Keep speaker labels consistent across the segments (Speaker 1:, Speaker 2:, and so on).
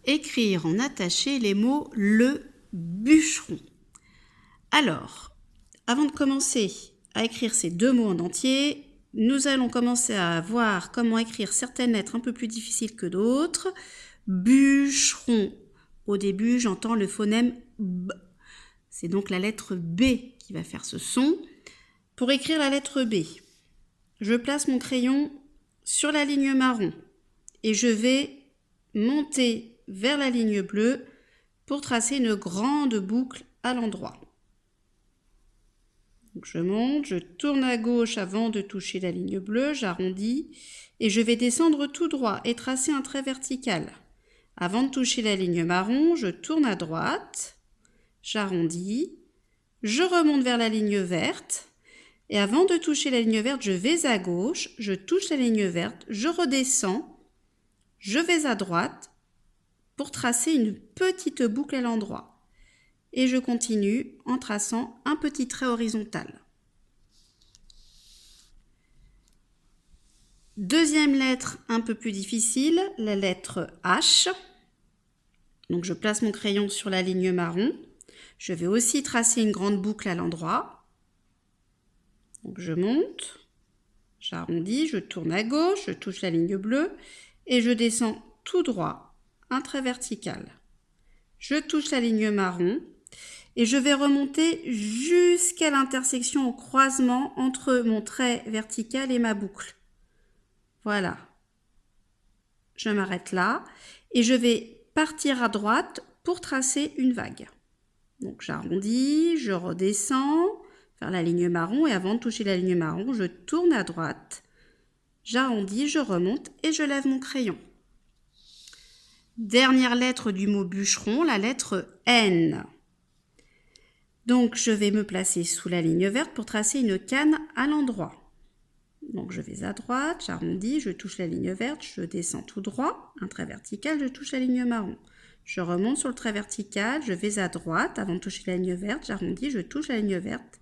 Speaker 1: écrire en attaché les mots le bûcheron. Alors, avant de commencer à écrire ces deux mots en entier, nous allons commencer à voir comment écrire certaines lettres un peu plus difficiles que d'autres. Bûcheron. Au début, j'entends le phonème B. C'est donc la lettre B qui va faire ce son. Pour écrire la lettre B, je place mon crayon sur la ligne marron et je vais monter vers la ligne bleue pour tracer une grande boucle à l'endroit. Donc je monte, je tourne à gauche avant de toucher la ligne bleue, j'arrondis et je vais descendre tout droit et tracer un trait vertical. Avant de toucher la ligne marron, je tourne à droite, j'arrondis, je remonte vers la ligne verte et avant de toucher la ligne verte, je vais à gauche, je touche la ligne verte, je redescends, je vais à droite pour tracer une petite boucle à l'endroit. Et je continue en traçant un petit trait horizontal. Deuxième lettre un peu plus difficile, la lettre H. Donc je place mon crayon sur la ligne marron. Je vais aussi tracer une grande boucle à l'endroit. Donc je monte, j'arrondis, je tourne à gauche, je touche la ligne bleue et je descends tout droit, un trait vertical. Je touche la ligne marron. Et je vais remonter jusqu'à l'intersection au croisement entre mon trait vertical et ma boucle. Voilà. Je m'arrête là et je vais partir à droite pour tracer une vague. Donc j'arrondis, je redescends vers la ligne marron et avant de toucher la ligne marron, je tourne à droite. J'arrondis, je remonte et je lève mon crayon. Dernière lettre du mot bûcheron, la lettre N. Donc, je vais me placer sous la ligne verte pour tracer une canne à l'endroit. Donc, je vais à droite, j'arrondis, je touche la ligne verte, je descends tout droit, un trait vertical, je touche la ligne marron. Je remonte sur le trait vertical, je vais à droite, avant de toucher la ligne verte, j'arrondis, je touche la ligne verte,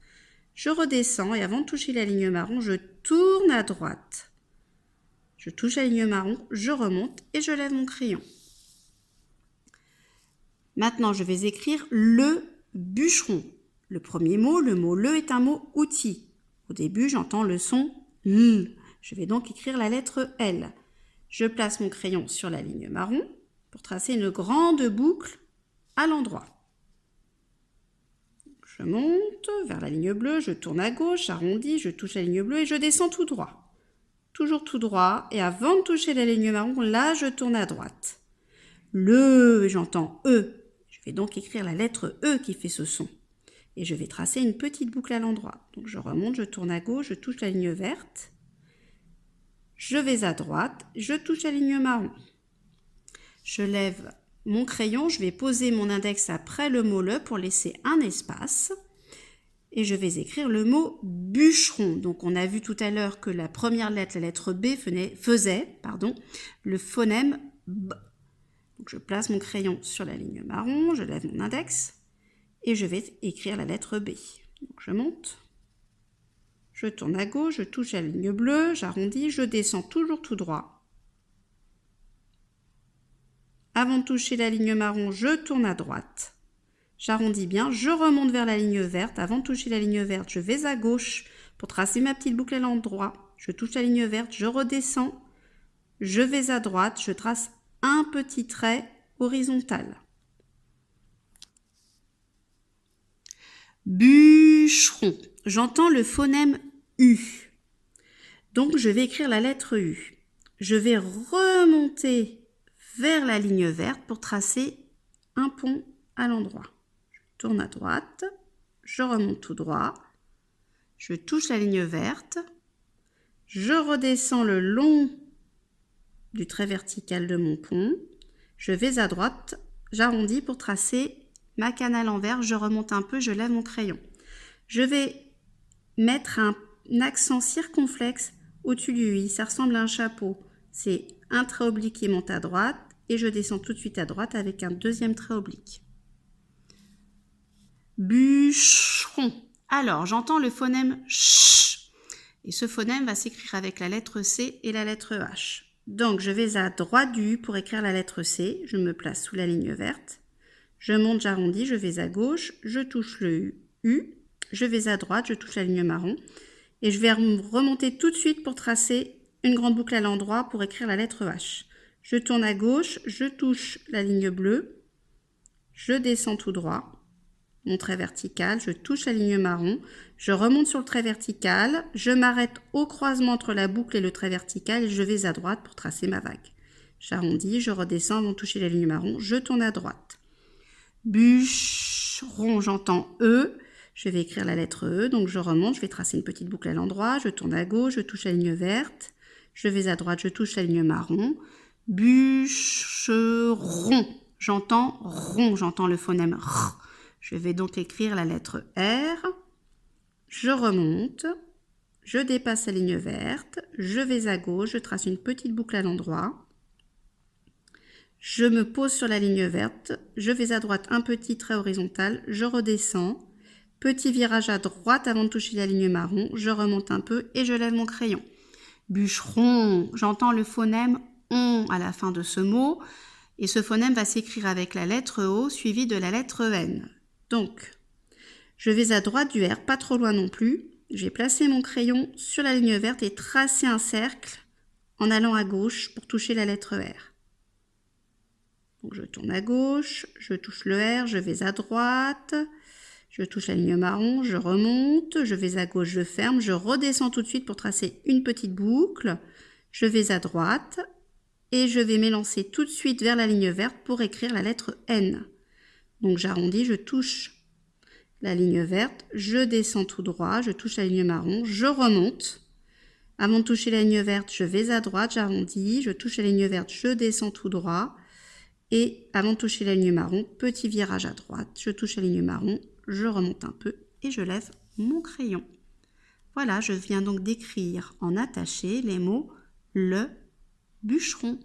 Speaker 1: je redescends et avant de toucher la ligne marron, je tourne à droite. Je touche la ligne marron, je remonte et je lève mon crayon. Maintenant, je vais écrire le bûcheron. Le premier mot, le mot le est un mot outil. Au début, j'entends le son L. Je vais donc écrire la lettre L. Je place mon crayon sur la ligne marron pour tracer une grande boucle à l'endroit. Je monte vers la ligne bleue, je tourne à gauche, j'arrondis, je touche la ligne bleue et je descends tout droit. Toujours tout droit et avant de toucher la ligne marron, là, je tourne à droite. Le, j'entends E. Je vais donc écrire la lettre E qui fait ce son. Et je vais tracer une petite boucle à l'endroit. Donc je remonte, je tourne à gauche, je touche la ligne verte. Je vais à droite, je touche la ligne marron. Je lève mon crayon, je vais poser mon index après le mot le pour laisser un espace. Et je vais écrire le mot bûcheron. Donc on a vu tout à l'heure que la première lettre, la lettre B, faisait le phonème B. Donc je place mon crayon sur la ligne marron, je lève mon index. Et je vais écrire la lettre B. Donc je monte, je tourne à gauche, je touche la ligne bleue, j'arrondis, je descends toujours tout droit. Avant de toucher la ligne marron, je tourne à droite. J'arrondis bien, je remonte vers la ligne verte. Avant de toucher la ligne verte, je vais à gauche pour tracer ma petite boucle à l'endroit. Je touche la ligne verte, je redescends, je vais à droite, je trace un petit trait horizontal. Bûcheron. J'entends le phonème U. Donc, je vais écrire la lettre U. Je vais remonter vers la ligne verte pour tracer un pont à l'endroit. Je tourne à droite, je remonte tout droit, je touche la ligne verte, je redescends le long du trait vertical de mon pont, je vais à droite, j'arrondis pour tracer ma canne à l'envers, je remonte un peu, je lève mon crayon. Je vais mettre un accent circonflexe au-dessus du i, ça ressemble à un chapeau. C'est un trait oblique qui monte à droite et je descends tout de suite à droite avec un deuxième trait oblique. Bûcheron. Alors, j'entends le phonème ch. Et ce phonème va s'écrire avec la lettre C et la lettre H. Donc, je vais à droite du U pour écrire la lettre C. Je me place sous la ligne verte. Je monte, j'arrondis, je vais à gauche, je touche le U. Je vais à droite, je touche la ligne marron. Et je vais remonter tout de suite pour tracer une grande boucle à l'endroit pour écrire la lettre H. Je tourne à gauche, je touche la ligne bleue. Je descends tout droit. Mon trait vertical, je touche la ligne marron, je remonte sur le trait vertical, je m'arrête au croisement entre la boucle et le trait vertical et je vais à droite pour tracer ma vague. J'arrondis, je redescends avant de toucher la ligne marron, je tourne à droite. Bûcheron, j'entends E, je vais écrire la lettre E, donc je remonte, je vais tracer une petite boucle à l'endroit, je tourne à gauche, je touche la ligne verte, je vais à droite, je touche la ligne marron. Bûcheron, j'entends rond, j'entends le phonème R. Je vais donc écrire la lettre R, je remonte, je dépasse la ligne verte, je vais à gauche, je trace une petite boucle à l'endroit, je me pose sur la ligne verte, je vais à droite un petit trait horizontal, je redescends, petit virage à droite avant de toucher la ligne marron, je remonte un peu et je lève mon crayon. Bûcheron, j'entends le phonème on à la fin de ce mot et ce phonème va s'écrire avec la lettre O suivie de la lettre N. Donc, je vais à droite du R, pas trop loin non plus. Je vais placer mon crayon sur la ligne verte et tracer un cercle en allant à gauche pour toucher la lettre R. Donc, je tourne à gauche, je touche le R, je vais à droite, je touche la ligne marron, je remonte, je vais à gauche, je ferme, je redescends tout de suite pour tracer une petite boucle. Je vais à droite et je vais m'élancer tout de suite vers la ligne verte pour écrire la lettre N. Donc j'arrondis, je touche la ligne verte, je descends tout droit, je touche la ligne marron, je remonte. Avant de toucher la ligne verte, je vais à droite, j'arrondis, je touche la ligne verte, je descends tout droit. Et avant de toucher la ligne marron, petit virage à droite, je touche la ligne marron, je remonte un peu et je lève mon crayon. Voilà, je viens donc d'écrire en attaché les mots le bûcheron.